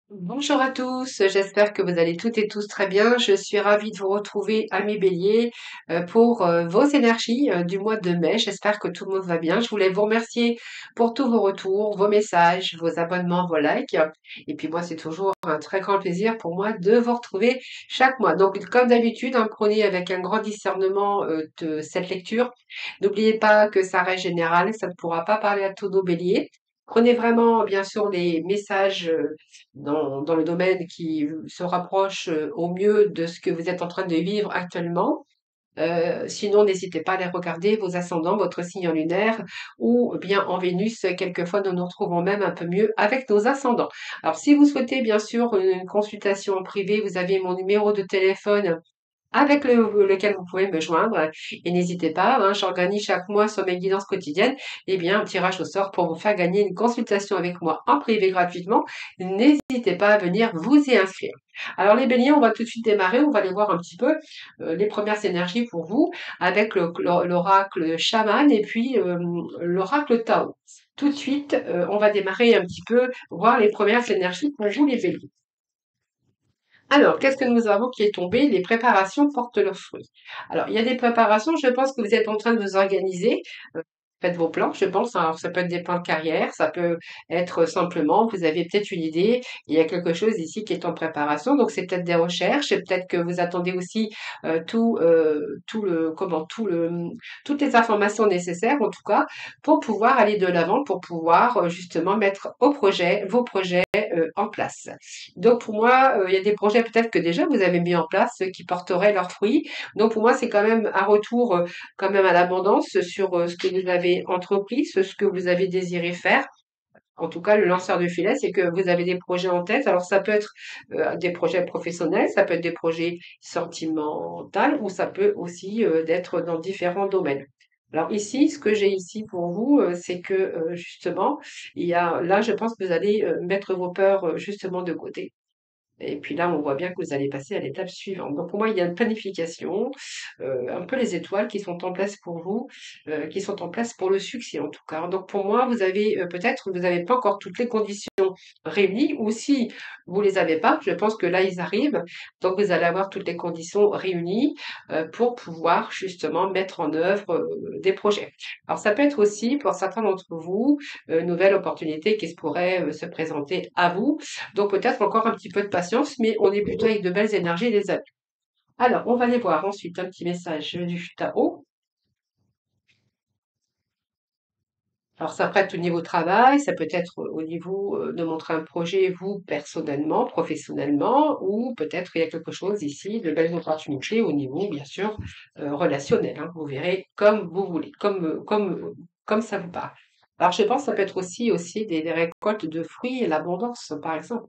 Bonjour à tous, j'espère que vous allez toutes et tous très bien. Je suis ravie de vous retrouver, amis béliers, pour vos énergies du mois de mai. J'espère que tout le monde va bien. Je voulais vous remercier pour tous vos retours, vos messages, vos abonnements, vos likes. Et puis moi, c'est toujours un très grand plaisir pour moi de vous retrouver chaque mois. Donc, comme d'habitude, hein, prenez avec un grand discernement de cette lecture. N'oubliez pas que ça reste général, ça ne pourra pas parler à tous nos béliers. Prenez vraiment, bien sûr, les messages dans le domaine qui se rapproche au mieux de ce que vous êtes en train de vivre actuellement. Sinon, n'hésitez pas à les regarder, vos ascendants, votre signe lunaire, ou bien en Vénus, quelquefois nous nous retrouvons même un peu mieux avec nos ascendants. Alors, si vous souhaitez bien sûr une consultation en privé, vous avez mon numéro de téléphone avec lequel vous pouvez me joindre. Et n'hésitez pas, hein, j'organise chaque mois sur mes guidances quotidiennes, eh bien, un tirage au sort pour vous faire gagner une consultation avec moi en privé gratuitement. N'hésitez pas à venir vous y inscrire. Alors les béliers, on va tout de suite démarrer, on va aller voir un petit peu les premières énergies pour vous avec l'oracle chaman et puis l'oracle Tao. Tout de suite, on va démarrer un petit peu, voir les premières énergies pour vous les béliers. Alors, qu'est-ce que nous avons qui est tombé? Les préparations portent leurs fruits. Alors, il y a des préparations, je pense que vous êtes en train de vous organiser. Faites vos plans, je pense. Alors, ça peut être des plans de carrière, ça peut être simplement, vous avez peut-être une idée, il y a quelque chose ici qui est en préparation. Donc, c'est peut-être des recherches, et peut-être que vous attendez aussi toutes les informations nécessaires, en tout cas, pour pouvoir aller de l'avant, pour pouvoir justement mettre vos projets en place. Donc pour moi, il y a des projets peut-être que déjà vous avez mis en place qui porteraient leurs fruits. Donc pour moi, c'est quand même un retour quand même à l'abondance sur ce que vous avez entrepris, ce que vous avez désiré faire. En tout cas, le lanceur de filet, c'est que vous avez des projets en tête. Alors ça peut être des projets professionnels, ça peut être des projets sentimentaux ou ça peut aussi être dans différents domaines. Alors ici, ce que j'ai ici pour vous, c'est que justement, il y a là, je pense que vous allez mettre vos peurs justement de côté. Et puis là, on voit bien que vous allez passer à l'étape suivante. Donc pour moi, il y a une planification, un peu les étoiles qui sont en place pour vous, qui sont en place pour le succès en tout cas. Donc pour moi, vous avez peut-être, vous n'avez pas encore toutes les conditions réunies, ou si vous les avez pas, je pense que là, ils arrivent. Donc vous allez avoir toutes les conditions réunies pour pouvoir justement mettre en œuvre des projets. Alors ça peut être aussi pour certains d'entre vous, une nouvelle opportunité qui se pourrait se présenter à vous, donc peut-être encore un petit peu de patience, mais on est plutôt avec de belles énergies, les amis. Alors, on va aller voir ensuite un petit message du tarot. Alors, ça peut être au niveau travail, ça peut être au niveau de montrer un projet, vous, personnellement, professionnellement, ou peut-être il y a quelque chose ici, de belles opportunités au niveau, bien sûr, relationnel, hein. Vous verrez comme vous voulez, comme ça vous parle. Alors, je pense que ça peut être aussi des récoltes de fruits et l'abondance, par exemple.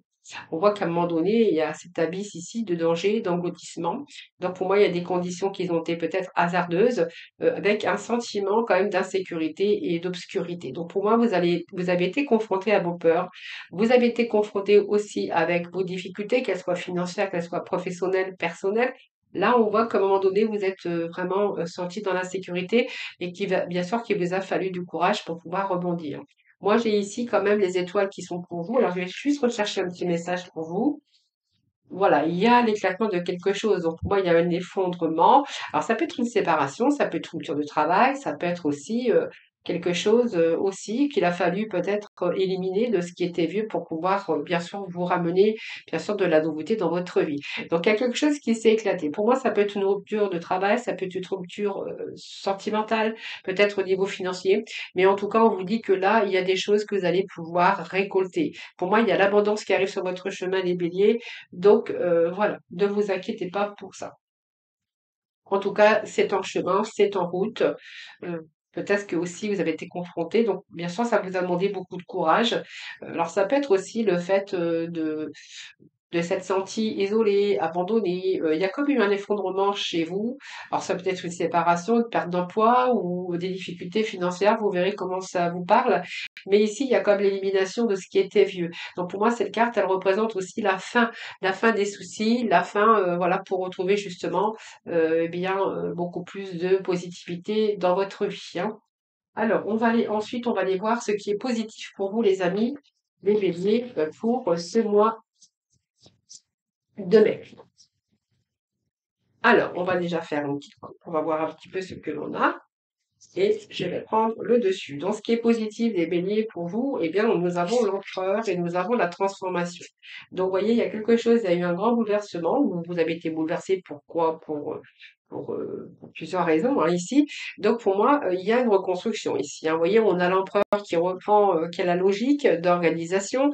On voit qu'à un moment donné, il y a cet abysse ici de danger, d'engloutissement. Donc, pour moi, il y a des conditions qui ont été peut-être hasardeuses, avec un sentiment quand même d'insécurité et d'obscurité. Donc pour moi, vous avez été confronté à vos peurs, vous avez été confronté aussi avec vos difficultés, qu'elles soient financières, qu'elles soient professionnelles, personnelles. Là, on voit qu'à un moment donné, vous êtes vraiment senti dans l'insécurité et bien sûr, qu'il vous a fallu du courage pour pouvoir rebondir. Moi, j'ai ici quand même les étoiles qui sont pour vous. Alors, je vais juste rechercher un petit message pour vous. Voilà, il y a l'éclatement de quelque chose. Donc, pour moi, il y a un effondrement. Alors, ça peut être une séparation, ça peut être une rupture de travail, ça peut être aussi quelque chose aussi qu'il a fallu peut-être éliminer de ce qui était vieux pour pouvoir, bien sûr, vous ramener, bien sûr, de la nouveauté dans votre vie. Donc, il y a quelque chose qui s'est éclaté. Pour moi, ça peut être une rupture de travail, ça peut être une rupture sentimentale, peut-être au niveau financier. Mais en tout cas, on vous dit que là, il y a des choses que vous allez pouvoir récolter. Pour moi, il y a l'abondance qui arrive sur votre chemin, les béliers. Donc voilà, ne vous inquiétez pas pour ça. En tout cas, c'est en chemin, c'est en route. Peut-être que aussi vous avez été confronté, donc bien sûr, ça vous a demandé beaucoup de courage. Alors ça peut être aussi le fait de s'être senti isolé, abandonné. Il y a comme eu un effondrement chez vous. Alors ça peut être une séparation, une perte d'emploi ou des difficultés financières. Vous verrez comment ça vous parle. Mais ici, il y a comme l'élimination de ce qui était vieux. Donc pour moi, cette carte, elle représente aussi la fin des soucis, la fin, voilà, pour retrouver justement, eh bien, beaucoup plus de positivité dans votre vie, hein. Alors, on va aller voir ce qui est positif pour vous, les amis. les béliers pour ce mois de mai. Alors, on va déjà faire une petite coupe. On va voir un petit peu ce que l'on a. Et je vais prendre le dessus. Donc, ce qui est positif des béliers pour vous, eh bien, nous avons l'empereur et nous avons la transformation. Donc, vous voyez, il y a quelque chose, il y a eu un grand bouleversement. Vous avez été bouleversé. Pourquoi? Pour plusieurs raisons hein, ici. Donc, pour moi, il y a une reconstruction ici. Hein. Vous voyez, on a l'empereur qui reprend, qui a la logique d'organisation,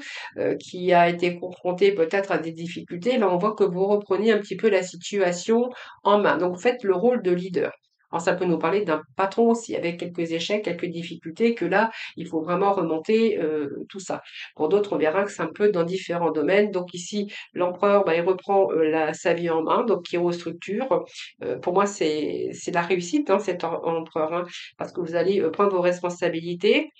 qui a été confronté peut-être à des difficultés. Là, on voit que vous reprenez un petit peu la situation en main. Donc, vous faites le rôle de leader. Alors, ça peut nous parler d'un patron aussi, avec quelques échecs, quelques difficultés, que là, il faut vraiment remonter tout ça. Pour d'autres, on verra que c'est un peu dans différents domaines. Donc ici, l'empereur, il reprend sa vie en main, donc il restructure. Pour moi, c'est la réussite, hein, cet empereur, hein, parce que vous allez prendre vos responsabilités.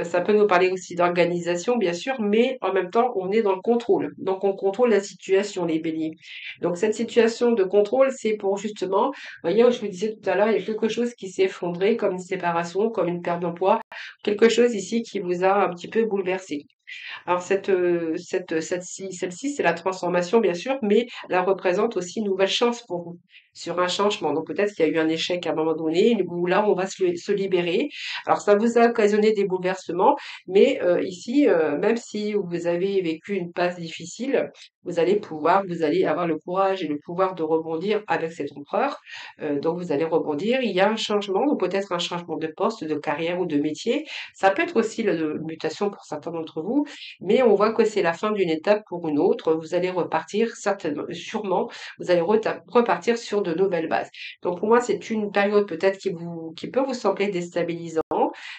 Ça peut nous parler aussi d'organisation, bien sûr, mais en même temps, on est dans le contrôle. Donc, on contrôle la situation, les béliers. Donc, cette situation de contrôle, c'est pour justement vous voyez, je vous disais tout à l'heure, il y a quelque chose qui s'est effondré, comme une séparation, comme une perte d'emploi, quelque chose ici qui vous a un petit peu bouleversé. Alors celle-ci, c'est la transformation bien sûr, mais elle représente aussi une nouvelle chance pour vous sur un changement. Donc peut-être qu'il y a eu un échec à un moment donné, où là on va se libérer. Alors ça vous a occasionné des bouleversements, mais ici, même si vous avez vécu une passe difficile, vous allez avoir le courage et le pouvoir de rebondir avec cet empereur. Donc vous allez rebondir. Il y a un changement, ou peut-être un changement de poste, de carrière ou de métier. Ça peut être aussi la mutation pour certains d'entre vous, mais on voit que c'est la fin d'une étape pour une autre. Vous allez repartir certainement, sûrement, vous allez repartir sur de nouvelles bases. Donc pour moi, c'est une période peut-être qui peut vous sembler déstabilisant.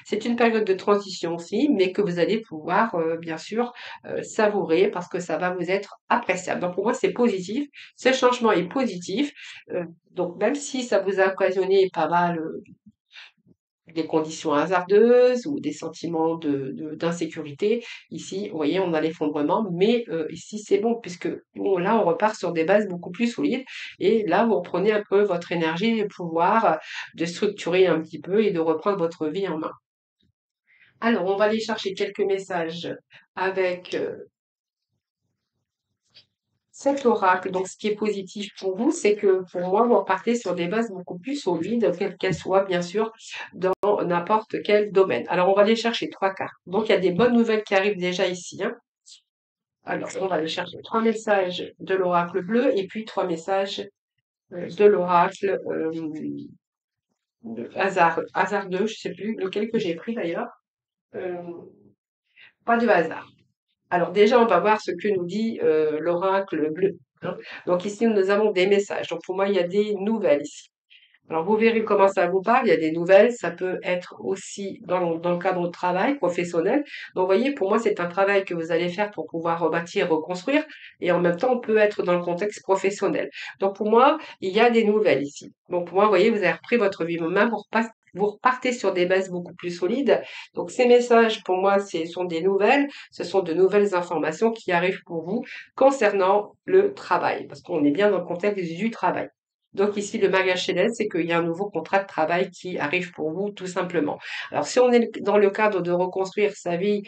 C'est une période de transition aussi, mais que vous allez pouvoir bien sûr savourer parce que ça va vous être appréciable. Donc pour moi, c'est positif. Ce changement est positif. Donc même si ça vous a occasionné pas mal des conditions hasardeuses ou des sentiments d'insécurité. Ici, vous voyez, on a l'effondrement, mais ici, c'est bon, puisque bon, là, on repart sur des bases beaucoup plus solides. Et là, vous reprenez un peu votre énergie et pouvoir de structurer un petit peu et de reprendre votre vie en main. Alors, on va aller chercher quelques messages avec cet oracle. Donc, ce qui est positif pour vous, c'est que pour moi, vous repartez sur des bases beaucoup plus solides, quelles qu'elles soient, bien sûr, dans n'importe quel domaine. Alors, on va aller chercher trois cartes. Donc, il y a des bonnes nouvelles qui arrivent déjà ici. Hein. Alors, on va aller chercher trois messages de l'oracle bleu et puis trois messages de l'oracle hasard 2, je sais plus lequel que j'ai pris d'ailleurs. Euh, pas de hasard. Alors déjà, on va voir ce que nous dit l'oracle bleu. Hein. Donc ici, nous avons des messages. Donc pour moi, il y a des nouvelles ici. Alors vous verrez comment ça vous parle. Il y a des nouvelles. Ça peut être aussi dans le cadre de travail professionnel. Donc vous voyez, pour moi, c'est un travail que vous allez faire pour pouvoir rebâtir, reconstruire. Et en même temps, on peut être dans le contexte professionnel. Donc pour moi, il y a des nouvelles ici. Donc pour moi, vous voyez, vous avez repris votre vie en main pour vous repartez sur des bases beaucoup plus solides. Donc ces messages, pour moi, ce sont des nouvelles, ce sont de nouvelles informations qui arrivent pour vous concernant le travail, parce qu'on est bien dans le contexte du travail. Donc ici, le mariage céleste, c'est qu'il y a un nouveau contrat de travail qui arrive pour vous, tout simplement. Alors si on est dans le cadre de reconstruire sa vie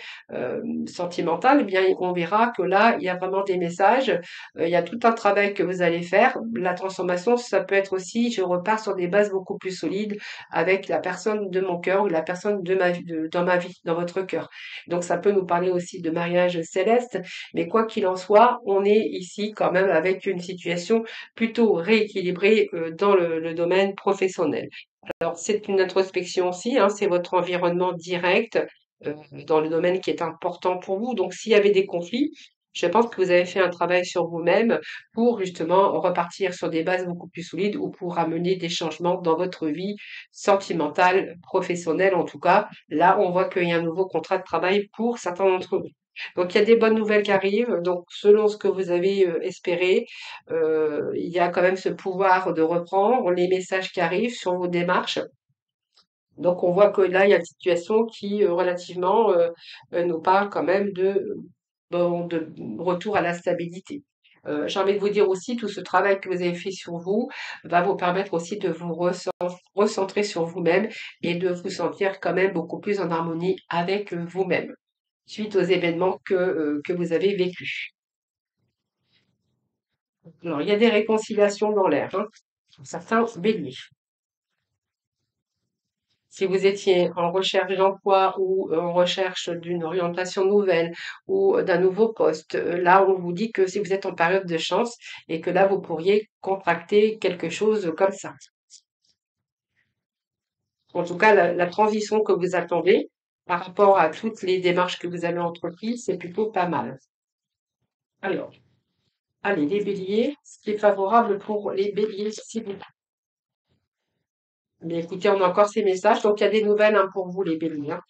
sentimentale, eh bien on verra que là, il y a vraiment des messages, il y a tout un travail que vous allez faire. La transformation, ça peut être aussi, je repars sur des bases beaucoup plus solides avec la personne de mon cœur ou la personne de ma vie, dans ma vie, dans votre cœur. Donc ça peut nous parler aussi de mariage céleste, mais quoi qu'il en soit, on est ici quand même avec une situation plutôt rééquilibrée dans le domaine professionnel. Alors c'est une introspection aussi, hein, c'est votre environnement direct dans le domaine qui est important pour vous. Donc s'il y avait des conflits, je pense que vous avez fait un travail sur vous-même pour justement repartir sur des bases beaucoup plus solides ou pour amener des changements dans votre vie sentimentale, professionnelle en tout cas. Là, on voit qu'il y a un nouveau contrat de travail pour certains d'entre vous. Donc il y a des bonnes nouvelles qui arrivent. Donc selon ce que vous avez espéré, il y a quand même ce pouvoir de reprendre les messages qui arrivent sur vos démarches. Donc on voit que là, il y a une situation qui relativement nous parle quand même de retour à la stabilité. J'ai envie de vous dire aussi, tout ce travail que vous avez fait sur vous va vous permettre aussi de vous recentrer sur vous-même et de vous sentir quand même beaucoup plus en harmonie avec vous-même. suite aux événements que vous avez vécus. Alors, il y a des réconciliations dans l'air, hein, pour certains béliers. Si vous étiez en recherche d'emploi ou en recherche d'une orientation nouvelle ou d'un nouveau poste, là, on vous dit que si vous êtes en période de chance et que là, vous pourriez contracter quelque chose comme ça. En tout cas, la transition que vous attendez par rapport à toutes les démarches que vous avez entreprises, c'est plutôt pas mal. Alors, allez, les béliers, ce qui est favorable pour les béliers, s'il vous plaît. Mais écoutez, on a encore ces messages, donc il y a des nouvelles hein, pour vous, les béliers, hein.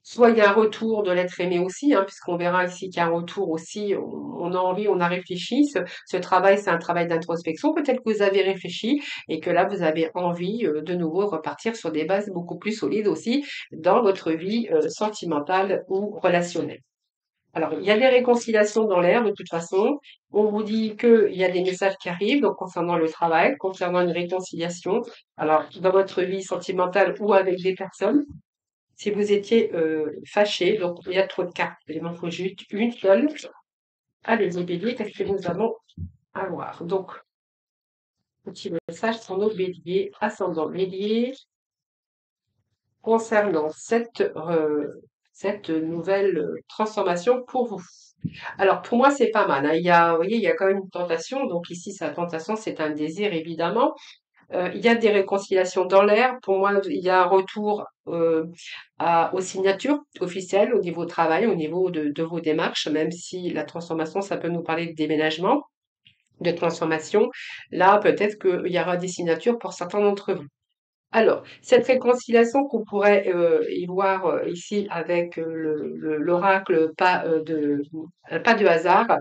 Soit il y a un retour de l'être aimé aussi, hein, puisqu'on verra ici qu'il y a un retour aussi, on a envie, on a réfléchi. Ce travail, c'est un travail d'introspection. Peut-être que vous avez réfléchi et que là, vous avez envie de nouveau repartir sur des bases beaucoup plus solides aussi dans votre vie sentimentale ou relationnelle. Alors, il y a des réconciliations dans l'air de toute façon. On vous dit qu'il y a des messages qui arrivent, donc concernant le travail, concernant une réconciliation. Alors, dans votre vie sentimentale ou avec des personnes, si vous étiez fâché, donc il y a trop de cartes, il m'en faut juste une seule. Allez, les béliers, qu'est-ce que nous allons avoir? Donc, petit message pour nos béliers, ascendant bélier, concernant cette nouvelle transformation pour vous. Alors, pour moi, c'est pas mal, hein. Vous voyez, il y a quand même une tentation. Donc ici, sa tentation, c'est un désir, évidemment. Il y a des réconciliations dans l'air. Pour moi, il y a un retour aux signatures officielles au niveau travail, au niveau de vos démarches, même si la transformation, ça peut nous parler de déménagement, de transformation. Là, peut-être qu'il y aura des signatures pour certains d'entre vous. Alors, cette réconciliation qu'on pourrait y voir ici avec l'oracle pas de hasard,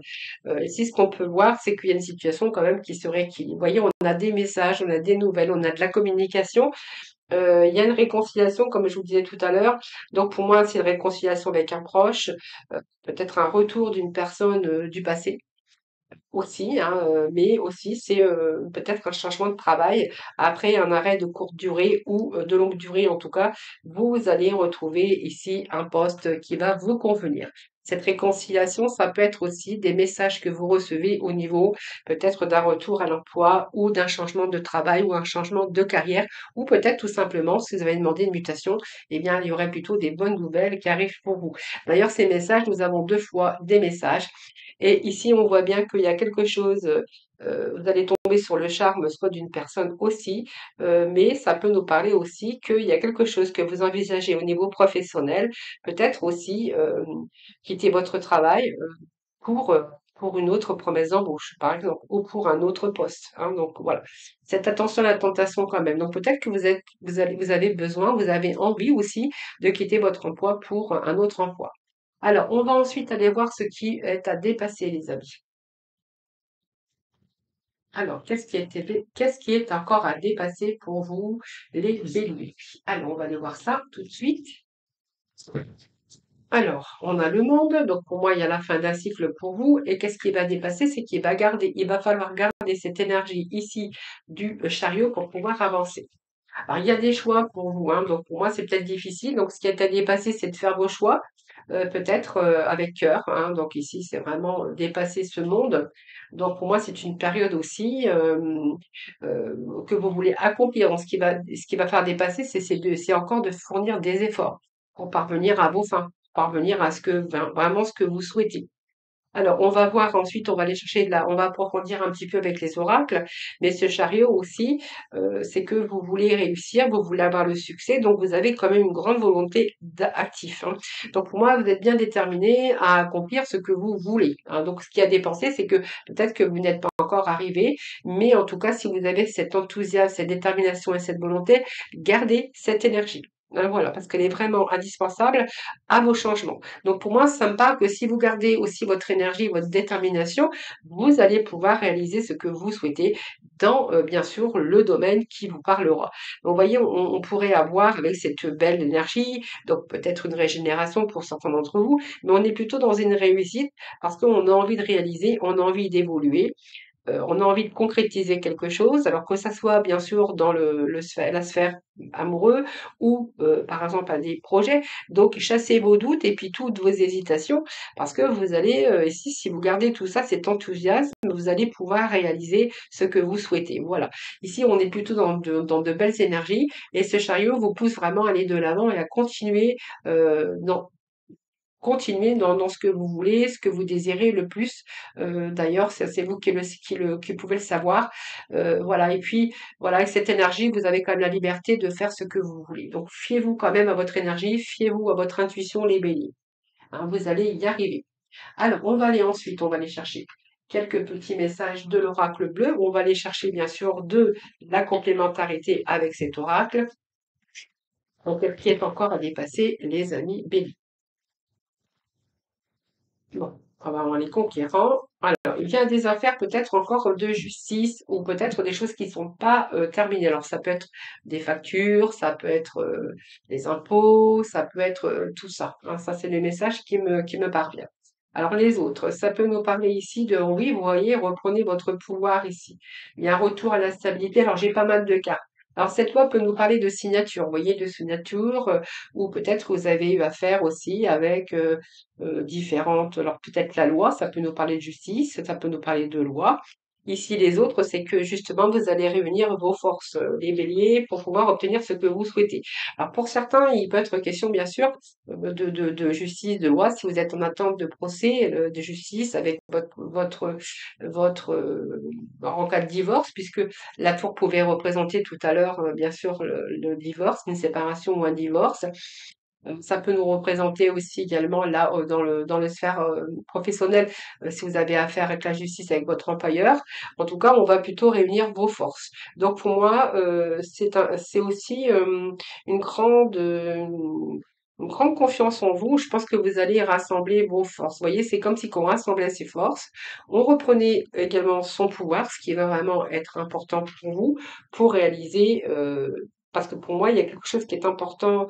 ici ce qu'on peut voir, c'est qu'il y a une situation quand même qui se rééquilibre. Vous voyez, on a des messages, on a des nouvelles, on a de la communication. Il y a une réconciliation, comme je vous disais tout à l'heure. Donc pour moi, c'est une réconciliation avec un proche, peut-être un retour d'une personne du passé aussi, hein, mais aussi c'est peut-être un changement de travail après un arrêt de courte durée ou de longue durée en tout cas, vous allez retrouver ici un poste qui va vous convenir. Cette réconciliation, ça peut être aussi des messages que vous recevez au niveau peut-être d'un retour à l'emploi ou d'un changement de travail ou un changement de carrière ou peut-être tout simplement si vous avez demandé une mutation, eh bien il y aurait plutôt des bonnes nouvelles qui arrivent pour vous. D'ailleurs, ces messages, nous avons deux fois des messages et ici, on voit bien qu'il y a quelque chose, vous allez tomber sur le charme soit d'une personne aussi, mais ça peut nous parler aussi qu'il y a quelque chose que vous envisagez au niveau professionnel, peut-être aussi quitter votre travail pour, heu, pour une autre promesse d'embauche, par exemple, ou pour un autre poste, hein. Donc voilà, faites attention à la tentation quand même. Donc peut-être que vous avez besoin, vous avez envie aussi de quitter votre emploi pour un autre emploi. Alors, on va ensuite aller voir ce qui est à dépasser, les amis. Alors, qu'est-ce qui est encore à dépasser pour vous, les béliers? Alors, on va aller voir ça tout de suite. Alors, on a le monde, donc pour moi, il y a la fin d'un cycle pour vous. Et qu'est-ce qui va dépasser? C'est il va falloir garder cette énergie ici du chariot pour pouvoir avancer. Alors, il y a des choix pour vous, hein, donc pour moi, c'est peut-être difficile. Donc, ce qui est à dépasser, c'est de faire vos choix, peut-être avec cœur, hein. Donc ici, c'est vraiment dépasser ce monde. Donc pour moi, c'est une période aussi que vous voulez accomplir. Donc, ce qui va faire dépasser, c'est encore de fournir des efforts pour parvenir à vos fins, parvenir à vraiment ce que vous souhaitez. Alors, on va voir ensuite, on va aller chercher on va approfondir un petit peu avec les oracles, mais ce chariot aussi, c'est que vous voulez réussir, vous voulez avoir le succès, donc vous avez quand même une grande volonté actif, hein. Donc pour moi, vous êtes bien déterminé à accomplir ce que vous voulez, hein. Donc ce qui a dépensé, c'est que peut-être que vous n'êtes pas encore arrivé, mais en tout cas, si vous avez cet enthousiasme, cette détermination et cette volonté, gardez cette énergie. Hein, voilà, parce qu'elle est vraiment indispensable à vos changements. Donc pour moi, ça me parle que si vous gardez aussi votre énergie, votre détermination, vous allez pouvoir réaliser ce que vous souhaitez dans, bien sûr, le domaine qui vous parlera. Donc vous voyez, on pourrait avoir avec cette belle énergie, donc peut-être une régénération pour certains d'entre vous, mais on est plutôt dans une réussite parce qu'on a envie de réaliser, on a envie d'évoluer. on a envie de concrétiser quelque chose, alors que ça soit bien sûr dans la sphère amoureuse ou par exemple à des projets. Donc chassez vos doutes et puis toutes vos hésitations parce que vous allez, ici, si vous gardez tout ça, cet enthousiasme, vous allez pouvoir réaliser ce que vous souhaitez. Voilà. Ici, on est plutôt dans de belles énergies et ce chariot vous pousse vraiment à aller de l'avant et à continuer dans continuez dans ce que vous voulez, ce que vous désirez le plus. D'ailleurs, c'est vous qui pouvez le savoir. Voilà. Et puis, voilà, avec cette énergie, vous avez quand même la liberté de faire ce que vous voulez. Donc, fiez-vous quand même à votre énergie, fiez-vous à votre intuition, les béliers. Hein, vous allez y arriver. Alors, on va aller chercher quelques petits messages de l'oracle bleu. On va aller chercher, bien sûr, de la complémentarité avec cet oracle. Donc, qui est encore à dépasser, les amis béliers. Bon, on va voir les conquérants. Alors, il y a des affaires peut-être encore de justice ou peut-être des choses qui ne sont pas terminées. Alors, ça peut être des factures, ça peut être des impôts, ça peut être tout ça. Hein. Ça, c'est le message qui me parvient. Alors, les autres, ça peut nous parler ici de, oui, vous voyez, reprenez votre pouvoir ici. Il y a un retour à la stabilité. Alors, j'ai pas mal de cas. Alors, cette loi peut nous parler de signature, vous voyez, de signature, ou peut-être vous avez eu affaire aussi avec différentes. Alors peut-être la loi, ça peut nous parler de justice, ça peut nous parler de loi. Ici, les autres, c'est que justement, vous allez réunir vos forces, les béliers, pour pouvoir obtenir ce que vous souhaitez. Alors pour certains, il peut être question, bien sûr, de justice, de loi, si vous êtes en attente de procès, de justice avec en cas de divorce, puisque la tour pouvait représenter tout à l'heure, bien sûr, le divorce, une séparation ou un divorce. Ça peut nous représenter aussi également là dans le sphère professionnelle si vous avez affaire avec la justice avec votre employeur. En tout cas, on va plutôt réunir vos forces. Donc pour moi, c'est aussi une grande confiance en vous. Je pense que vous allez rassembler vos forces. Vous voyez, c'est comme si on rassemblait ses forces. On reprenait également son pouvoir, ce qui va vraiment être important pour vous, pour réaliser parce que pour moi, il y a quelque chose qui est important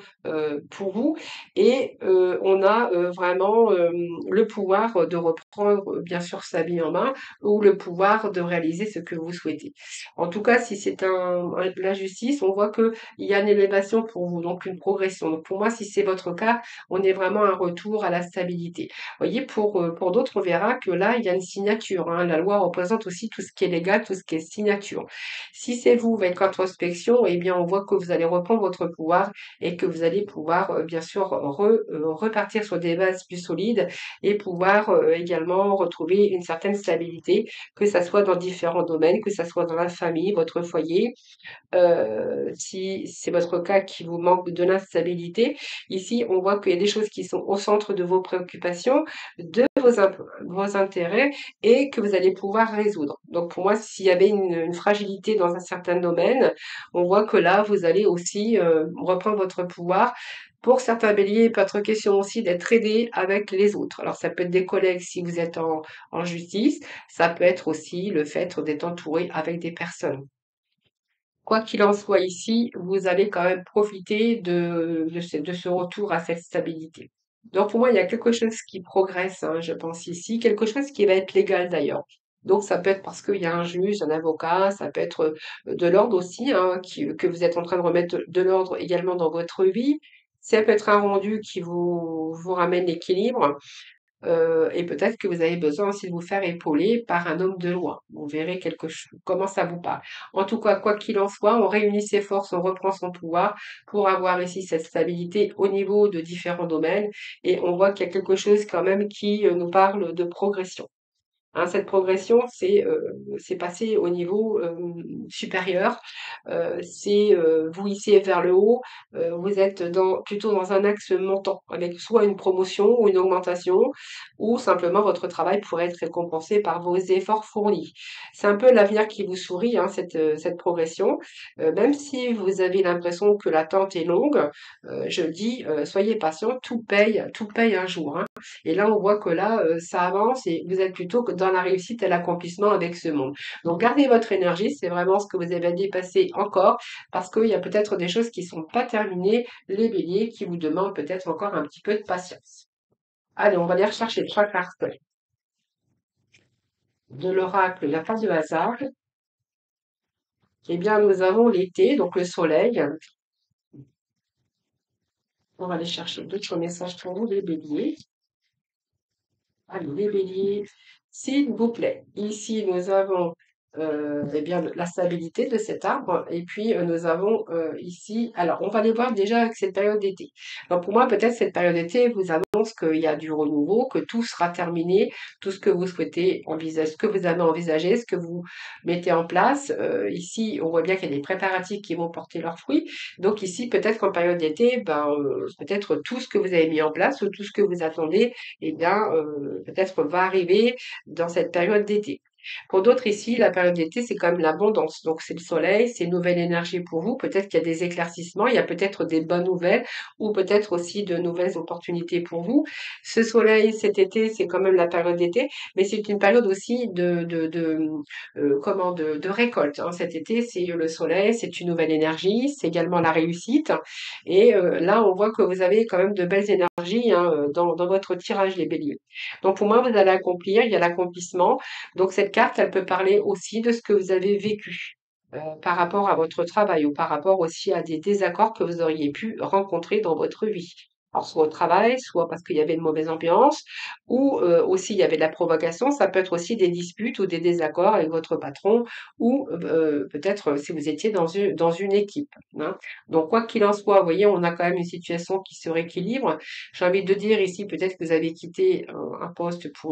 pour vous et on a vraiment le pouvoir de reprendre bien sûr sa vie en main ou le pouvoir de réaliser ce que vous souhaitez. En tout cas, si c'est la justice, on voit que il y a une élévation pour vous, donc une progression. Donc pour moi, si c'est votre cas, on est vraiment un retour à la stabilité. Vous voyez, pour d'autres, on verra que là, il y a une signature. Hein. La loi représente aussi tout ce qui est légal, tout ce qui est signature. Si c'est vous, votre introspection, eh bien, on voit que vous allez reprendre votre pouvoir et que vous allez pouvoir, bien sûr, repartir sur des bases plus solides et pouvoir également retrouver une certaine stabilité, que ça soit dans différents domaines, que ça soit dans la famille, votre foyer, si c'est votre cas qui vous manque de l'instabilité. Ici, on voit qu'il y a des choses qui sont au centre de vos préoccupations, de vos intérêts et que vous allez pouvoir résoudre. Donc pour moi, s'il y avait une fragilité dans un certain domaine, on voit que là, vous allez aussi reprendre votre pouvoir. Pour certains béliers, il peut être question aussi d'être aidé avec les autres. Alors ça peut être des collègues si vous êtes en justice, ça peut être aussi le fait d'être entouré avec des personnes. Quoi qu'il en soit ici, vous allez quand même profiter de ce retour à cette stabilité. Donc pour moi, il y a quelque chose qui progresse, hein, je pense ici, quelque chose qui va être légal d'ailleurs. Donc ça peut être parce qu'il y a un juge, un avocat, ça peut être de l'ordre aussi, hein, que vous êtes en train de remettre de l'ordre également dans votre vie. Ça peut être un rendu qui vous ramène l'équilibre. Et peut-être que vous avez besoin aussi de vous faire épauler par un homme de loi. Vous verrez comment ça vous parle. En tout cas, quoi qu'il en soit, on réunit ses forces, on reprend son pouvoir pour avoir ici cette stabilité au niveau de différents domaines. Et on voit qu'il y a quelque chose quand même qui nous parle de progression. Hein, cette progression, c'est passer au niveau supérieur, c'est vous hissez vers le haut, vous êtes plutôt dans un axe montant, avec soit une promotion ou une augmentation, ou simplement votre travail pourrait être récompensé par vos efforts fournis. C'est un peu l'avenir qui vous sourit, hein, cette progression. Même si vous avez l'impression que l'attente est longue, je dis soyez patient, tout paye un jour. Hein. Et là, on voit que là, ça avance et vous êtes plutôt que dans la réussite et l'accomplissement avec ce monde. Donc, gardez votre énergie, c'est vraiment ce que vous avez dépassé encore, parce qu'il y a peut-être des choses qui sont pas terminées, les béliers, qui vous demandent peut-être encore un petit peu de patience. Allez, on va aller rechercher trois cartes. de l'oracle La Face de hasard, eh bien, nous avons l'été, donc le soleil. On va aller chercher d'autres messages pour vous, les béliers. Allez, les béliers, s'il vous plaît. Ici, nous avons eh bien, la stabilité de cet arbre. Et puis, nous avons ici... Alors, on va aller voir déjà avec cette période d'été. Donc, pour moi, peut-être cette période d'été vous annonce qu'il y a du renouveau, que tout sera terminé, tout ce que vous souhaitez envisager, ce que vous avez envisagé, ce que vous mettez en place. Ici, on voit bien qu'il y a des préparatifs qui vont porter leurs fruits. Donc, ici, peut-être qu'en période d'été, ben, peut-être tout ce que vous avez mis en place ou tout ce que vous attendez eh bien, peut-être va arriver dans cette période d'été. Pour d'autres ici, la période d'été, c'est quand même l'abondance. Donc, c'est le soleil, c'est une nouvelle énergie pour vous. Peut-être qu'il y a des éclaircissements, il y a peut-être des bonnes nouvelles ou peut-être aussi de nouvelles opportunités pour vous. Ce soleil, cet été, c'est quand même la période d'été, mais c'est une période aussi de récolte, hein. Cet été, c'est le soleil, c'est une nouvelle énergie, c'est également la réussite. Et là, on voit que vous avez quand même de belles énergies, hein, dans votre tirage, les béliers. Donc, pour moi, vous allez accomplir, il y a l'accomplissement. Donc, cette carte, elle peut parler aussi de ce que vous avez vécu par rapport à votre travail ou par rapport aussi à des désaccords que vous auriez pu rencontrer dans votre vie. Alors, soit au travail, soit parce qu'il y avait une mauvaise ambiance, ou aussi il y avait de la provocation. Ça peut être aussi des disputes ou des désaccords avec votre patron, ou peut-être si vous étiez dans une équipe, hein. Donc, quoi qu'il en soit, vous voyez, on a quand même une situation qui se rééquilibre. J'ai envie de dire ici, peut-être que vous avez quitté un poste pour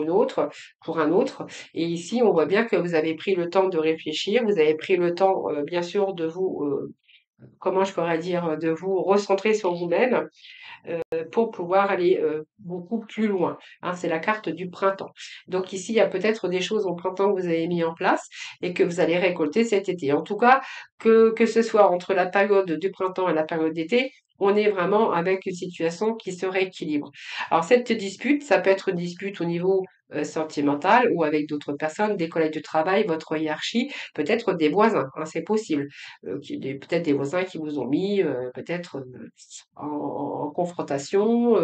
un autre. Et ici, on voit bien que vous avez pris le temps de réfléchir, vous avez pris le temps, bien sûr, de vous, comment je pourrais dire, de vous recentrer sur vous-même pour pouvoir aller beaucoup plus loin, hein. C'est la carte du printemps. Donc ici, il y a peut-être des choses au printemps que vous avez mis en place et que vous allez récolter cet été. En tout cas, que ce soit entre la période du printemps et la période d'été, on est vraiment avec une situation qui se rééquilibre. Alors cette dispute, ça peut être une dispute au niveau sentimental ou avec d'autres personnes, des collègues de travail, votre hiérarchie, peut-être des voisins, hein, c'est possible. Peut-être des voisins qui vous ont mis peut-être en confrontation.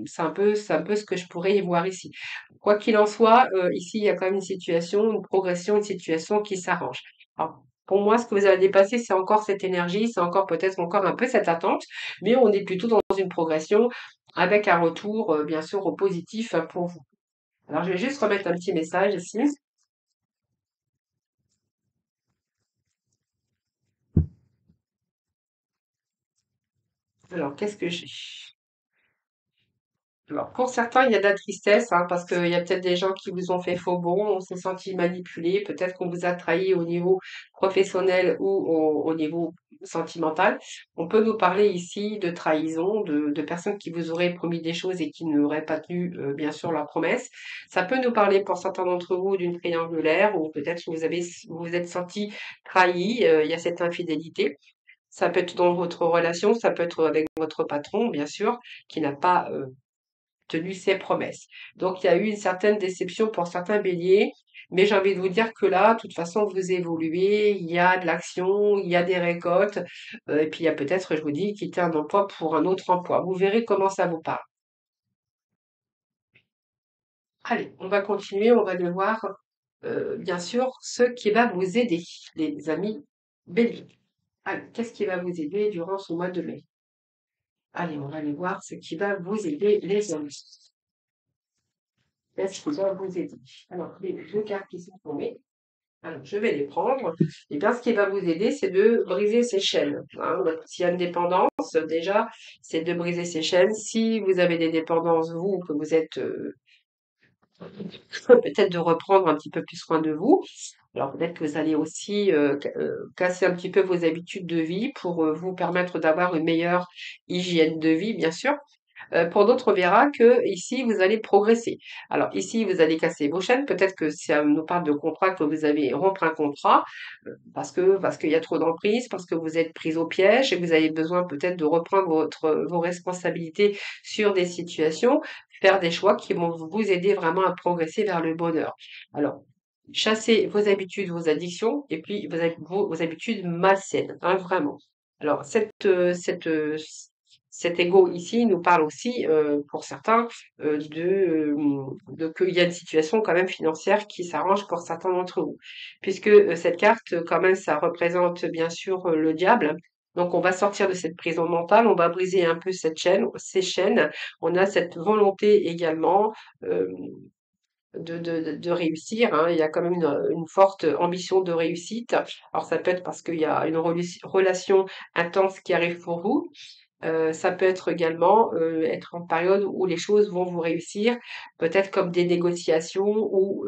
C'est un peu ce que je pourrais y voir ici. Quoi qu'il en soit, ici, il y a quand même une situation, une progression, une situation qui s'arrange. Alors, pour moi, ce que vous avez dépassé, c'est encore cette énergie, c'est encore peut-être encore un peu cette attente, mais on est plutôt dans une progression avec un retour, bien sûr, au positif pour vous. Alors, je vais juste remettre un petit message ici. Alors, qu'est-ce que j'ai? Alors, pour certains, il y a de la tristesse, hein, parce qu'il y a peut-être des gens qui vous ont fait faux bond, on s'est senti manipulé, peut-être qu'on vous a trahi au niveau professionnel ou au niveau sentimental. On peut nous parler ici de trahison, de personnes qui vous auraient promis des choses et qui n'auraient pas tenu, bien sûr, leurs promesses. Ça peut nous parler pour certains d'entre vous d'une triangulaire ou peut-être que vous vous êtes senti trahi, il y a cette infidélité. Ça peut être dans votre relation, ça peut être avec votre patron, bien sûr, qui n'a pas tenu ses promesses. Donc il y a eu une certaine déception pour certains béliers, mais j'ai envie de vous dire que là, de toute façon, vous évoluez, il y a de l'action, il y a des récoltes, et puis il y a peut-être, je vous dis, quitter un emploi pour un autre emploi. Vous verrez comment ça vous parle. Allez, on va continuer, on va aller voir, bien sûr, ce qui va vous aider, les amis béliers. Allez, qu'est-ce qui va vous aider durant ce mois de mai? Allez, on va aller voir ce qui va vous aider, les amis. Qu'est-ce qui va vous aider? Alors, les deux cartes qui sont tombées. Alors, je vais les prendre. Et bien, ce qui va vous aider, c'est de briser ces chaînes, hein. S'il y a une dépendance, déjà, c'est de briser ces chaînes. Si vous avez des dépendances, vous, que vous êtes peut-être de reprendre un petit peu plus soin de vous. Alors, peut-être que vous allez aussi casser un petit peu vos habitudes de vie pour vous permettre d'avoir une meilleure hygiène de vie, bien sûr. Pour d'autres, on verra que ici, vous allez progresser. Alors ici, vous allez casser vos chaînes. Peut-être que si on nous parle de contrat, que vous avez rompre un contrat parce qu'il y a trop d'emprise, parce que vous êtes pris au piège et vous avez besoin peut-être de reprendre vos responsabilités sur des situations, faire des choix qui vont vous aider vraiment à progresser vers le bonheur. Alors, chassez vos habitudes, vos addictions et puis vos habitudes malsaines, hein, vraiment. Alors, cet ego ici nous parle aussi, pour certains, qu'il y a une situation quand même financière qui s'arrange pour certains d'entre vous. Puisque cette carte, quand même, ça représente bien sûr le diable. Donc on va sortir de cette prison mentale, on va briser un peu cette chaîne, ces chaînes. On a cette volonté également euh, de réussir, hein. Il y a quand même une forte ambition de réussite. Alors ça peut être parce qu'il y a une relation intense qui arrive pour vous. Ça peut être également être en période où les choses vont vous réussir, peut-être comme des négociations ou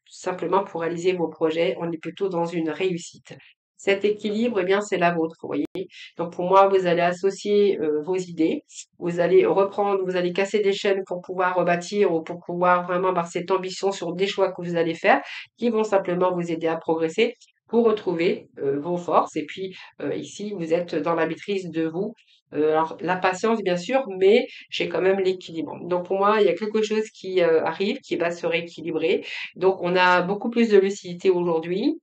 simplement pour réaliser vos projets, on est plutôt dans une réussite. Cet équilibre, eh bien, c'est la vôtre, vous voyez. Donc pour moi, vous allez associer vos idées, vous allez reprendre, vous allez casser des chaînes pour pouvoir rebâtir ou pour pouvoir vraiment avoir cette ambition sur des choix que vous allez faire qui vont simplement vous aider à progresser pour retrouver vos forces. Et puis ici, vous êtes dans la maîtrise de vous. Alors la patience, bien sûr, mais j'ai quand même l'équilibre. Donc pour moi, il y a quelque chose qui arrive, qui va se rééquilibrer. Donc on a beaucoup plus de lucidité aujourd'hui.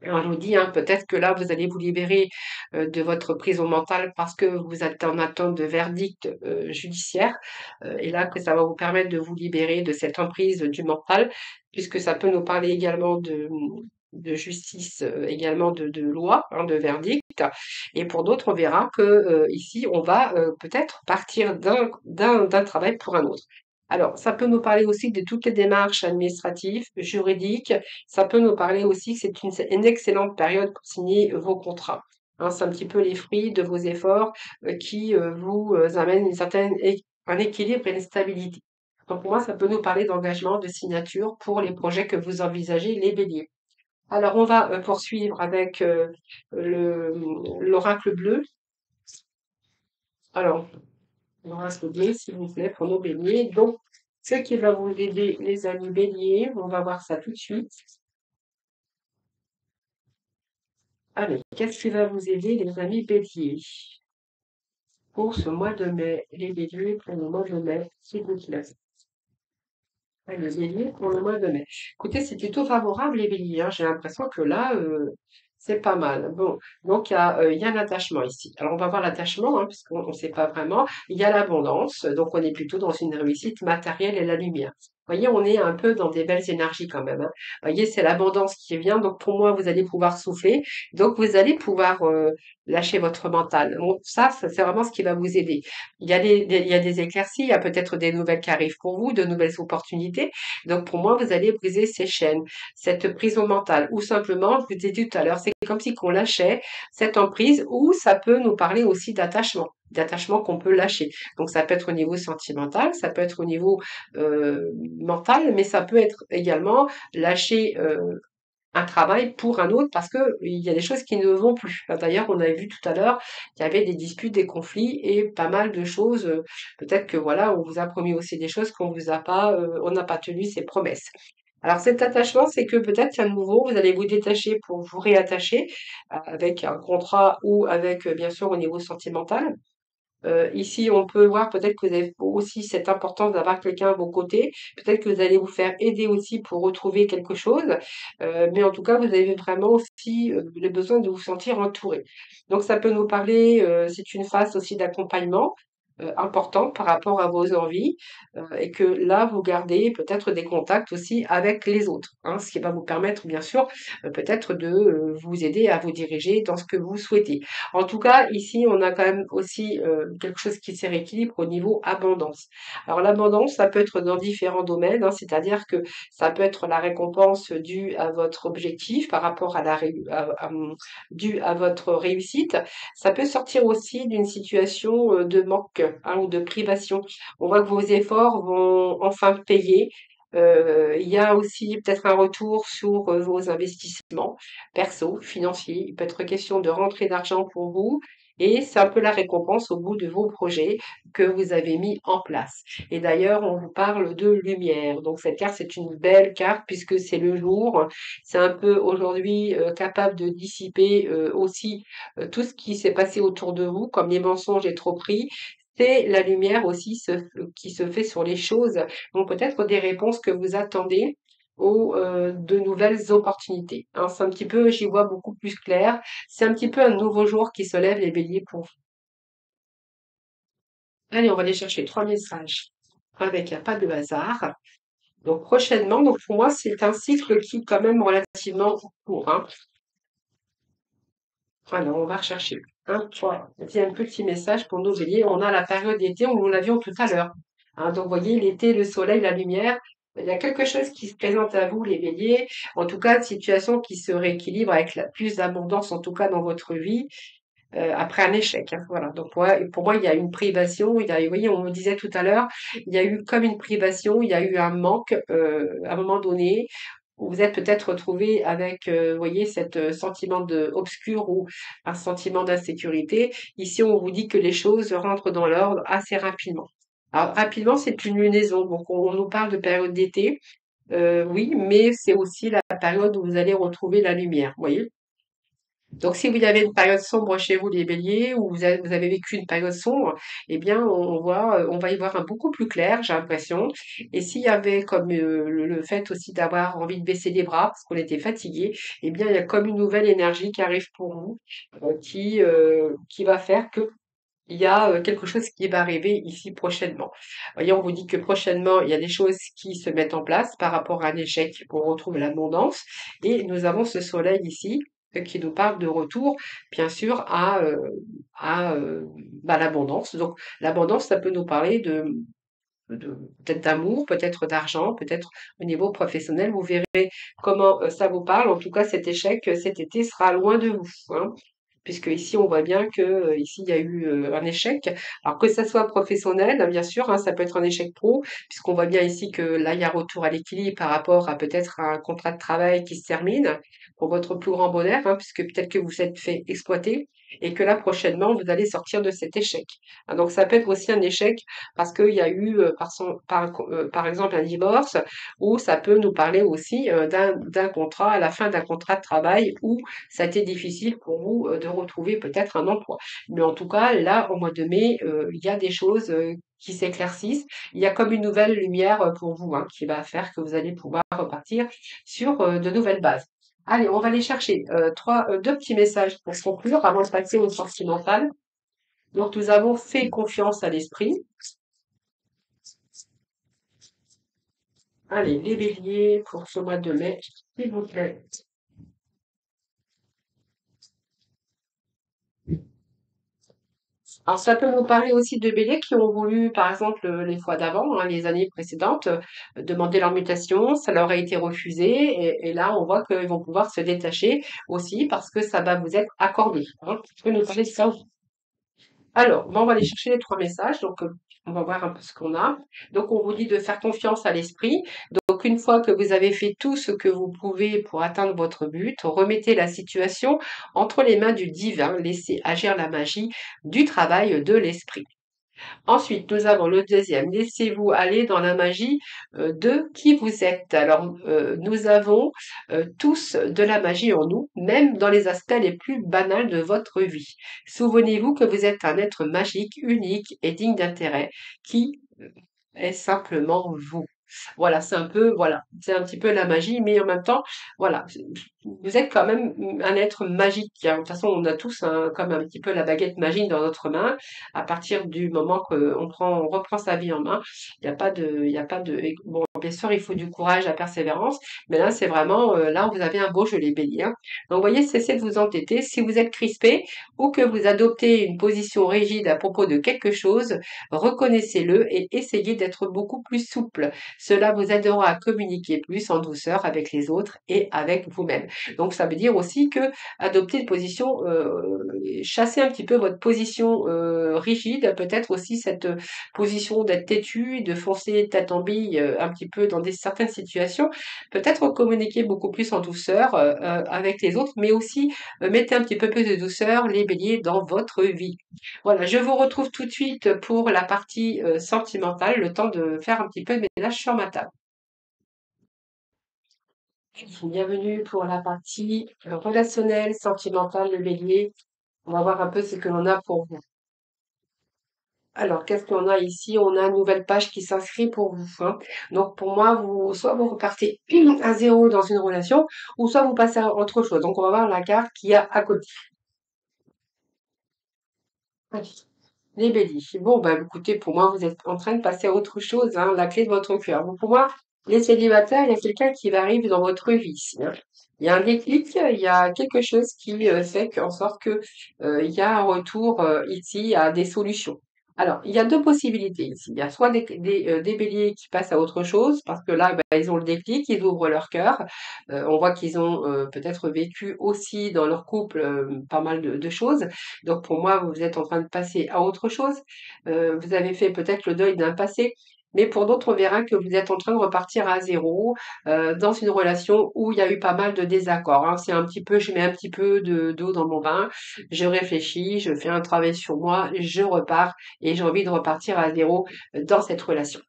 Alors je vous dis, hein, peut-être que là, vous allez vous libérer de votre prison mentale parce que vous êtes en attente de verdict judiciaire. Et là, que ça va vous permettre de vous libérer de cette emprise du mental, puisque ça peut nous parler également de justice, également de loi, hein, de verdict. Et pour d'autres, on verra que ici, on va peut-être partir d'un travail pour un autre. Alors, ça peut nous parler aussi de toutes les démarches administratives, juridiques. Ça peut nous parler aussi que c'est une excellente période pour signer vos contrats. Hein, c'est un petit peu les fruits de vos efforts qui vous amènent un équilibre et une stabilité. Donc pour moi, ça peut nous parler d'engagement, de signature pour les projets que vous envisagez, les béliers. Alors on va poursuivre avec l'oracle bleu. Alors, l'oracle bleu, s'il vous plaît, pour nos béliers. Donc, ce qui va vous aider, les amis béliers, on va voir ça tout de suite. Allez, qu'est-ce qui va vous aider, les amis béliers, pour ce mois de mai? Les béliers pour le mois de mai, s'il vous plaît. Allez, les béliers pour le mois de mai. Écoutez, c'est plutôt favorable, les béliers, hein. J'ai l'impression que là, c'est pas mal. Bon, donc il y a un attachement ici. Alors on va voir l'attachement, hein, puisqu'on ne sait pas vraiment. Il y a l'abondance, donc on est plutôt dans une réussite matérielle et la lumière. Vous voyez, on est un peu dans des belles énergies quand même, hein. Vous voyez, c'est l'abondance qui vient. Donc pour moi, vous allez pouvoir souffler. Donc vous allez pouvoir lâcher votre mental. Bon, ça, c'est vraiment ce qui va vous aider. Il y a des éclaircies, il y a peut-être des nouvelles qui arrivent pour vous, de nouvelles opportunités. Donc pour moi, vous allez briser ces chaînes, cette prison mentale, ou simplement, je vous ai dit tout à l'heure, c'est comme si qu'on lâchait cette emprise, ou ça peut nous parler aussi d'attachement qu'on peut lâcher. Donc ça peut être au niveau sentimental, ça peut être au niveau mental, mais ça peut être également lâcher un travail pour un autre parce que il y a des choses qui ne vont plus. D'ailleurs, on avait vu tout à l'heure qu'il y avait des disputes, des conflits et pas mal de choses. Peut-être que voilà, on vous a promis aussi des choses qu'on vous a pas, on n'a pas tenu ses promesses. Alors cet attachement, c'est que peut-être qu'à nouveau, vous allez vous détacher pour vous réattacher avec un contrat ou avec, bien sûr, au niveau sentimental. Ici, on peut voir peut-être que vous avez aussi cette importance d'avoir quelqu'un à vos côtés. Peut-être que vous allez vous faire aider aussi pour retrouver quelque chose. Mais en tout cas, vous avez vraiment aussi le besoin de vous sentir entouré. Donc, ça peut nous parler, c'est une phase aussi d'accompagnement important par rapport à vos envies et que là, vous gardez peut-être des contacts aussi avec les autres, hein, ce qui va vous permettre, bien sûr, peut-être de vous aider à vous diriger dans ce que vous souhaitez. En tout cas, ici, on a quand même aussi quelque chose qui se rééquilibre au niveau abondance. Alors l'abondance, ça peut être dans différents domaines, hein, c'est-à-dire que ça peut être la récompense due à votre objectif par rapport à due à votre réussite. Ça peut sortir aussi d'une situation de manque, hein, ou de privation. On voit que vos efforts vont enfin payer. Il y a aussi peut-être un retour sur vos investissements perso, financiers. Il peut être question de rentrée d'argent pour vous. Et c'est un peu la récompense au bout de vos projets que vous avez mis en place. Et d'ailleurs, on vous parle de lumière. Donc cette carte, c'est une belle carte puisque c'est le jour. C'est un peu aujourd'hui capable de dissiper aussi tout ce qui s'est passé autour de vous, comme les mensonges et trop pris. C'est la lumière aussi qui se fait sur les choses. Donc peut-être des réponses que vous attendez ou de nouvelles opportunités, hein. C'est un petit peu, j'y vois beaucoup plus clair. C'est un petit peu un nouveau jour qui se lève les béliers pour vous. Allez, on va aller chercher 3 messages avec un pas de hasard. Donc prochainement, donc pour moi, c'est un cycle qui est quand même relativement court, hein. Alors, on va rechercher un, trois, un petit message pour nos béliers. On a la période d'été, où nous l'avions tout à l'heure. Hein, donc, vous voyez, l'été, le soleil, la lumière, il y a quelque chose qui se présente à vous, les béliers. En tout cas, une situation qui se rééquilibre avec plus d'abondance, en tout cas dans votre vie, après un échec, hein. Voilà. Donc, pour moi, il y a une privation. Vous voyez, on me disait tout à l'heure, il y a eu comme une privation, il y a eu un manque à un moment donné où vous êtes peut-être retrouvé avec, vous voyez, cet sentiment de obscur ou un sentiment d'insécurité. Ici, on vous dit que les choses rentrent dans l'ordre assez rapidement. Alors, rapidement, c'est une lunaison. Donc, on nous parle de période d'été, oui, mais c'est aussi la période où vous allez retrouver la lumière, vous voyez. Donc, si vous avez une période sombre chez vous, les béliers, ou vous avez vécu une période sombre, eh bien, on va y voir un beaucoup plus clair, j'ai l'impression. Et s'il y avait comme le fait aussi d'avoir envie de baisser les bras, parce qu'on était fatigué, eh bien, il y a comme une nouvelle énergie qui arrive pour vous, qui va faire que il y a quelque chose qui va arriver ici prochainement. Voyez, on vous dit que prochainement, il y a des choses qui se mettent en place par rapport à un échec pour retrouver l'abondance. Et nous avons ce soleil ici qui nous parle de retour, bien sûr, à l'abondance. Donc, l'abondance, ça peut nous parler peut-être d'amour, peut-être d'argent, peut-être au niveau professionnel. Vous verrez comment ça vous parle. En tout cas, cet échec cet été sera loin de vous, hein, puisque ici on voit bien que ici il y a eu un échec. Alors que ça soit professionnel, hein, bien sûr, hein, ça peut être un échec pro, puisqu'on voit bien ici que là il y a retour à l'équilibre par rapport à peut-être un contrat de travail qui se termine pour votre plus grand bonheur, hein, puisque peut-être que vous vous êtes fait exploiter et que là prochainement vous allez sortir de cet échec. Hein, donc ça peut être aussi un échec parce qu'il y a eu par exemple un divorce, ou ça peut nous parler aussi d'un contrat, à la fin d'un contrat de travail où ça a été difficile pour vous de retrouver peut-être un emploi. Mais en tout cas, là, au mois de mai, il y a des choses qui s'éclaircissent. Il y a comme une nouvelle lumière pour vous, hein, qui va faire que vous allez pouvoir repartir sur de nouvelles bases. Allez, on va aller chercher deux petits messages pour se conclure avant de passer au sentimental. Donc, nous avons fait confiance à l'esprit. Allez, les béliers pour ce mois de mai, s'il vous plaît. Alors, ça peut nous parler aussi de béliers qui ont voulu, par exemple, les fois d'avant, hein, les années précédentes, demander leur mutation, ça leur a été refusé, et là, on voit qu'ils vont pouvoir se détacher aussi parce que ça va vous être accordé, hein. Ça peut nous parler de ça aussi. Alors, bon, on va aller chercher les trois messages. Donc, on va voir un peu ce qu'on a. Donc, on vous dit de faire confiance à l'esprit. Donc, une fois que vous avez fait tout ce que vous pouvez pour atteindre votre but, remettez la situation entre les mains du divin. Laissez agir la magie du travail de l'esprit. Ensuite, nous avons le deuxième. Laissez-vous aller dans la magie de qui vous êtes. Alors, nous avons tous de la magie en nous, même dans les aspects les plus banals de votre vie. Souvenez-vous que vous êtes un être magique, unique et digne d'intérêt, qui est simplement vous. Voilà, voilà, c'est un petit peu la magie, mais en même temps, voilà, vous êtes quand même un être magique, hein. De toute façon, on a tous comme un petit peu la baguette magique dans notre main. À partir du moment on reprend sa vie en main, il y a pas de, bon, bien sûr, il faut du courage, la persévérance, mais là, c'est vraiment, là, vous avez un beau jeu, les béliers, hein. Donc, vous voyez, cessez de vous entêter. Si vous êtes crispé ou que vous adoptez une position rigide à propos de quelque chose, reconnaissez-le et essayez d'être beaucoup plus souple. Cela vous aidera à communiquer plus en douceur avec les autres et avec vous-même. Donc ça veut dire aussi que adopter une position, chasser un petit peu votre position rigide, peut-être aussi cette position d'être têtu, de foncer tête en bille un petit peu dans certaines situations, peut-être communiquer beaucoup plus en douceur avec les autres, mais aussi mettez un petit peu plus de douceur, les béliers, dans votre vie. Voilà, je vous retrouve tout de suite pour la partie sentimentale, le temps de faire un petit peu de ménage sur ma table. Bienvenue pour la partie relationnelle, sentimentale, le bélier. On va voir un peu ce que l'on a pour vous. Alors, qu'est-ce qu'on a ici? On a une nouvelle page qui s'inscrit pour vous, hein. Donc, pour moi, soit vous repartez à zéro dans une relation, ou soit vous passez à autre chose. Donc, on va voir la carte qu'il y a à côté. Allez. Les béliers. Bon, bah, écoutez, pour moi, vous êtes en train de passer à autre chose, hein, la clé de votre cœur. Bon, pour moi, les célibataires, il y a quelqu'un qui va arriver dans votre vie ici, hein. Il y a un déclic, il y a quelque chose qui fait qu'en sorte que il y a un retour ici à des solutions. Alors, il y a deux possibilités ici. Il y a soit des béliers qui passent à autre chose, parce que là, bah, ils ont le déclic, ils ouvrent leur cœur. On voit qu'ils ont peut-être vécu aussi dans leur couple pas mal de choses. Donc pour moi, vous êtes en train de passer à autre chose. Vous avez fait peut-être le deuil d'un passé, mais pour d'autres, on verra que vous êtes en train de repartir à zéro dans une relation où il y a eu pas mal de désaccords, hein. C'est un petit peu, je mets un petit peu d'eau dans mon bain, je réfléchis, je fais un travail sur moi, je repars et j'ai envie de repartir à zéro dans cette relation.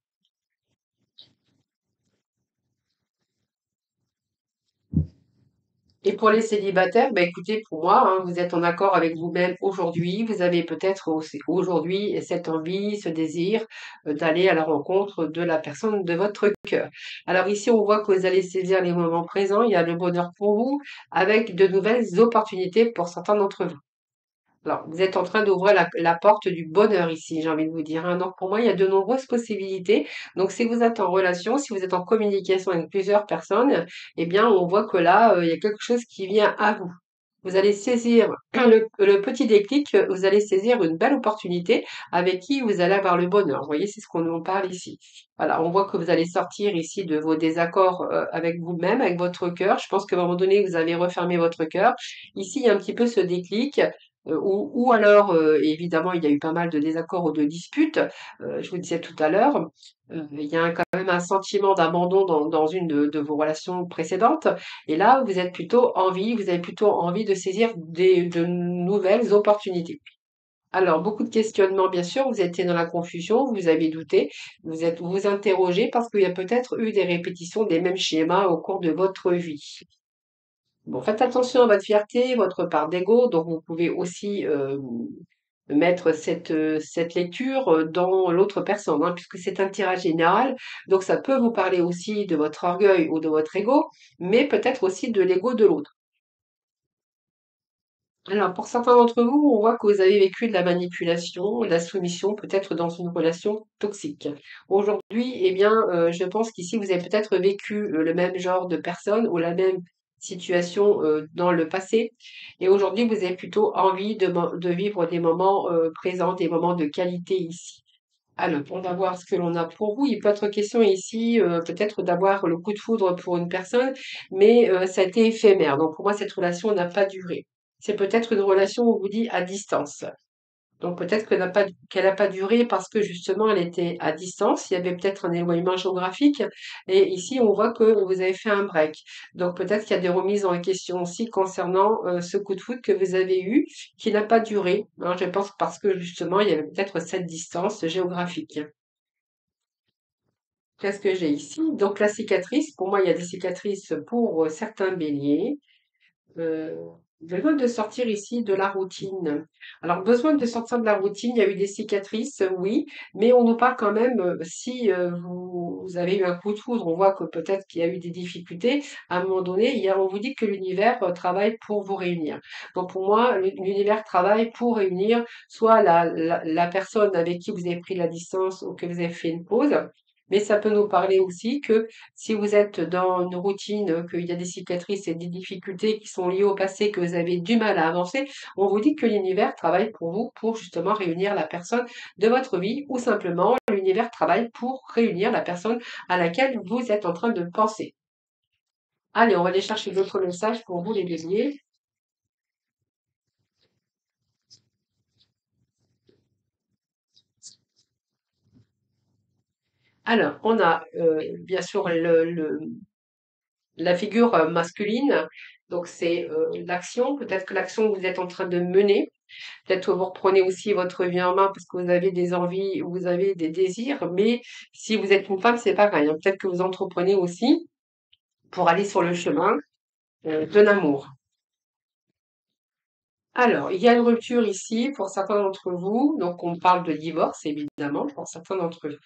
Et pour les célibataires, bah écoutez, pour moi, hein, vous êtes en accord avec vous-même aujourd'hui. Vous avez peut-être aussi aujourd'hui cette envie, ce désir d'aller à la rencontre de la personne de votre cœur. Alors ici, on voit que vous allez saisir les moments présents. Il y a le bonheur pour vous avec de nouvelles opportunités pour certains d'entre vous. Alors, vous êtes en train d'ouvrir la porte du bonheur ici, j'ai envie de vous dire, hein. Donc, pour moi, il y a de nombreuses possibilités. Donc, si vous êtes en relation, si vous êtes en communication avec plusieurs personnes, eh bien, on voit que là, il y a quelque chose qui vient à vous. Vous allez saisir le petit déclic, vous allez saisir une belle opportunité avec qui vous allez avoir le bonheur. Vous voyez, c'est ce qu'on en parle ici. Voilà, on voit que vous allez sortir ici de vos désaccords avec vous-même, avec votre cœur. Je pense qu'à un moment donné, vous avez refermé votre cœur. Ici, il y a un petit peu ce déclic. Ou alors, évidemment, il y a eu pas mal de désaccords ou de disputes. Je vous disais tout à l'heure, il y a quand même un sentiment d'abandon dans une de vos relations précédentes. Et là, vous avez plutôt envie de saisir de nouvelles opportunités. Alors, beaucoup de questionnements, bien sûr, vous étiez dans la confusion, vous avez douté, vous interrogez parce qu'il y a peut-être eu des répétitions des mêmes schémas au cours de votre vie. Bon, faites attention à votre fierté, votre part d'ego, donc vous pouvez aussi mettre cette lecture dans l'autre personne, hein, puisque c'est un tirage général. Donc ça peut vous parler aussi de votre orgueil ou de votre ego, mais peut-être aussi de l'ego de l'autre. Alors, pour certains d'entre vous, on voit que vous avez vécu de la manipulation, de la soumission, peut-être dans une relation toxique. Aujourd'hui, eh bien, je pense qu'ici, vous avez peut-être vécu le même genre de personne ou la même situation dans le passé. Et aujourd'hui, vous avez plutôt envie de vivre des moments présents, des moments de qualité ici. Alors, on va voir ce que l'on a pour vous. Il peut être question ici, peut-être d'avoir le coup de foudre pour une personne, mais ça a été éphémère. Donc, pour moi, cette relation n'a pas duré. C'est peut-être une relation, on vous dit, à distance. Donc, peut-être qu'elle n'a pas duré parce que justement, elle était à distance. Il y avait peut-être un éloignement géographique. Et ici, on voit que vous avez fait un break. Donc, peut-être qu'il y a des remises en question aussi concernant ce coup de foudre que vous avez eu, qui n'a pas duré, hein, je pense parce que justement, il y avait peut-être cette distance géographique. Qu'est-ce que j'ai ici? Donc la cicatrice, pour moi, il y a des cicatrices pour certains béliers. Euh, besoin de sortir ici de la routine. Alors, besoin de sortir de la routine, il y a eu des cicatrices, oui, mais on nous parle quand même, si vous avez eu un coup de foudre, on voit que peut-être qu'il y a eu des difficultés, à un moment donné, on vous dit que l'univers travaille pour vous réunir. Donc, pour moi, l'univers travaille pour réunir soit la personne avec qui vous avez pris la distance ou que vous avez fait une pause, mais ça peut nous parler aussi que si vous êtes dans une routine, qu'il y a des cicatrices et des difficultés qui sont liées au passé, que vous avez du mal à avancer, on vous dit que l'univers travaille pour vous, pour justement réunir la personne de votre vie, ou simplement l'univers travaille pour réunir la personne à laquelle vous êtes en train de penser. Allez, on va aller chercher d'autres messages pour vous, les béliers. Alors, on a bien sûr la figure masculine, donc c'est l'action, peut-être que l'action que vous êtes en train de mener. Peut-être que vous reprenez aussi votre vie en main parce que vous avez des envies, vous avez des désirs, mais si vous êtes une femme, c'est pareil, hein. Peut-être que vous entreprenez aussi pour aller sur le chemin de l'amour. Alors, il y a une rupture ici pour certains d'entre vous, donc on parle de divorce évidemment pour certains d'entre vous.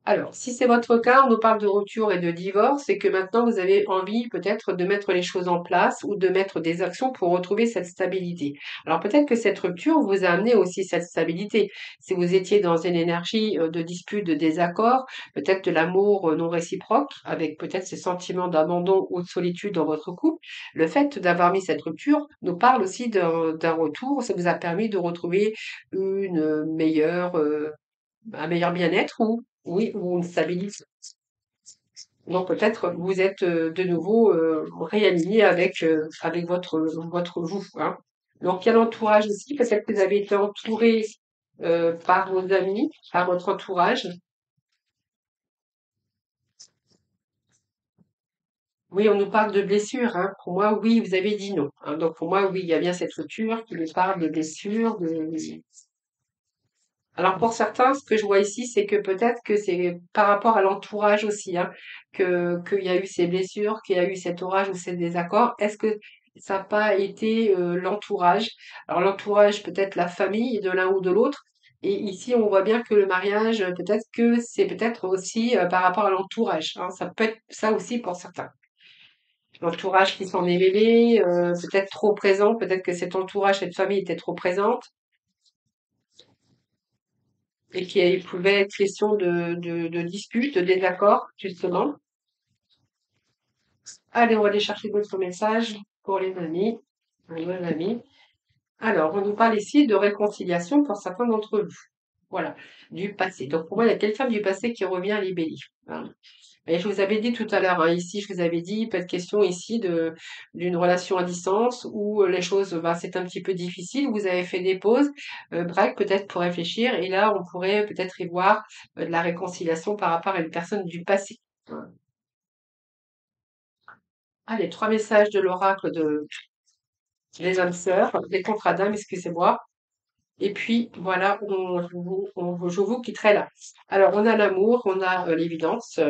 Alors, si c'est votre cas, on nous parle de rupture et de divorce, et que maintenant vous avez envie peut-être de mettre les choses en place ou de mettre des actions pour retrouver cette stabilité. Alors peut-être que cette rupture vous a amené aussi cette stabilité. Si vous étiez dans une énergie de dispute, de désaccord, peut-être de l'amour non réciproque, avec peut-être ces sentiments d'abandon ou de solitude dans votre couple, le fait d'avoir mis cette rupture nous parle aussi d'un retour. Ça vous a permis de retrouver une meilleure un meilleur bien-être ou oui, ou une stabilité. Donc peut-être vous êtes de nouveau réaligné avec votre vous, hein. Donc il y a l'entourage aussi, peut-être que vous avez été entouré par vos amis, par votre entourage. Oui, on nous parle de blessures, hein. Pour moi, oui, vous avez dit non, hein. Donc pour moi, oui, il y a bien cette rupture qui nous parle de blessures, de alors pour certains, ce que je vois ici, c'est que peut-être que c'est par rapport à l'entourage aussi, hein, que qu'il y a eu ces blessures, qu'il y a eu cet orage ou ces désaccords. Est-ce que ça n'a pas été l'entourage? Alors l'entourage, peut-être la famille de l'un ou de l'autre. Et ici, on voit bien que le mariage, peut-être que c'est peut-être aussi par rapport à l'entourage, hein. Ça peut être ça aussi pour certains. L'entourage qui s'en est mêlé, peut-être trop présent, peut-être que cet entourage, cette famille était trop présente. Et qu'il pouvait être question de disputes, de désaccords, justement. Allez, on va aller chercher d'autres messages pour les amis, pour nos amis. Alors, on nous parle ici de réconciliation pour certains d'entre vous. Voilà, du passé. Donc, pour moi, il y a quelqu'un du passé qui revient à les béliers, hein. Et je vous avais dit tout à l'heure, hein, ici, je vous avais dit, pas de question ici d'une relation à distance où les choses, bah, c'est un petit peu difficile, vous avez fait des pauses, break peut-être pour réfléchir, et là, on pourrait peut-être y voir de la réconciliation par rapport à une personne du passé. Voilà. Allez, trois messages de l'oracle des âmes sœurs, des contrats d'âme, excusez-moi. Et puis, voilà, je vous quitterai là. Alors, on a l'amour, on a l'évidence.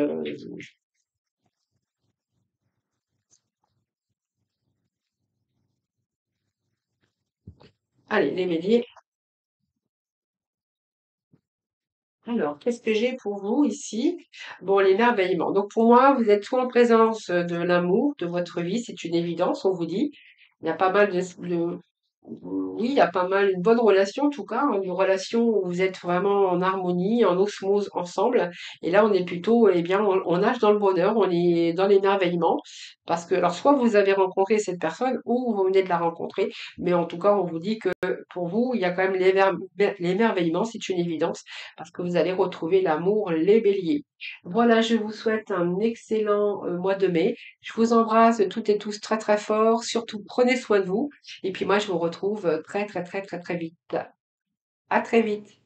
Allez, les béliers. Alors, qu'est-ce que j'ai pour vous ici? Bon, l'émerveillement. Donc, pour moi, vous êtes soit en présence de l'amour de votre vie, c'est une évidence, on vous dit. Il y a pas mal oui, il y a pas mal, une bonne relation en tout cas, hein, une relation où vous êtes vraiment en harmonie, en osmose ensemble. Et là, on est plutôt, eh bien, on nage dans le bonheur, on est dans l'émerveillement. Parce que, alors, soit vous avez rencontré cette personne ou vous venez de la rencontrer. Mais en tout cas, on vous dit que pour vous, il y a quand même l'émerveillement, c'est une évidence parce que vous allez retrouver l'amour, les béliers. Voilà, je vous souhaite un excellent mois de mai. Je vous embrasse toutes et tous très très fort. Surtout, prenez soin de vous. Et puis moi, je vous retrouve très très très très très vite. À très vite.